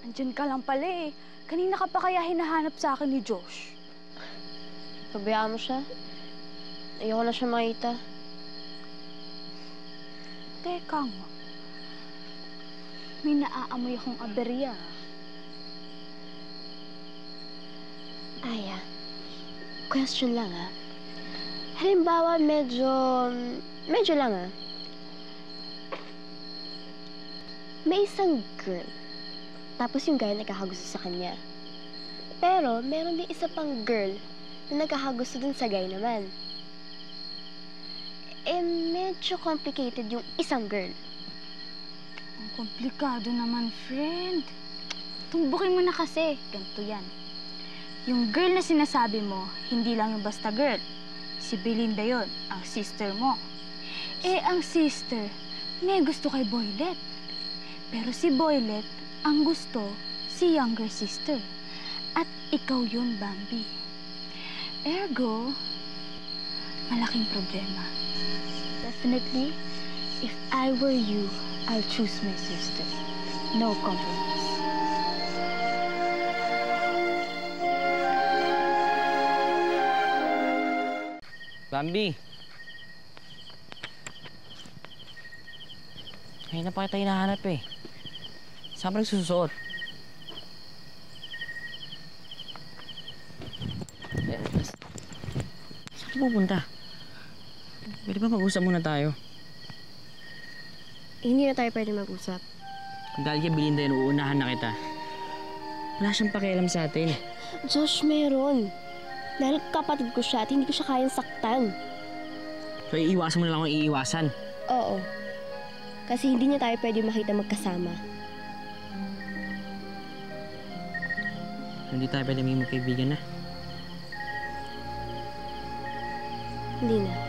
Andyan ka lang pala eh. Kanina ka pa kaya hinahanap sa akin ni Josh. Pabayaan mo siya. Ayoko na siya makita. Teka nga. May naaamoy akong aberya. Aya, question lang Halimbawa, medyo lang May isang girl. Tapos yung guy nagkakagusto sa kanya. Pero, meron din isa pang girl na nagkakagusto dun sa guy naman. Medyo complicated yung isang girl. Ang komplikado naman, friend. Tumbukin mo na kasi. Ganito yan. Yung girl na sinasabi mo, hindi lang yung basta girl. Si Belinda yon, ang sister mo. Ang sister, may gusto kay Boylet. Pero si Boylet, ang gusto, si younger sister. At ikaw yun, Bambi. Ergo, malaking problema. Definitely, if I were you, I'll choose my sister. No compromise. Bambi! Ngayon na pa kita hinahanap eh. Saan pa nagsusuot? Saan ka pupunta? Pwede ba mag-usap muna tayo? Hindi na tayo pwede mag-usap. Kung dahil kay Belinda yun, uunahan na kita. Wala siyang pakialam sa atin. Josh, meron. Dahil kapatid ko siya at hindi ko siya kayang saktan. So, iiwasan mo na lang kung iiwasan. Oo. Kasi hindi niya tayo pwede makita magkasama. Hindi tayo pwede maging magkaibigan na. Hindi na.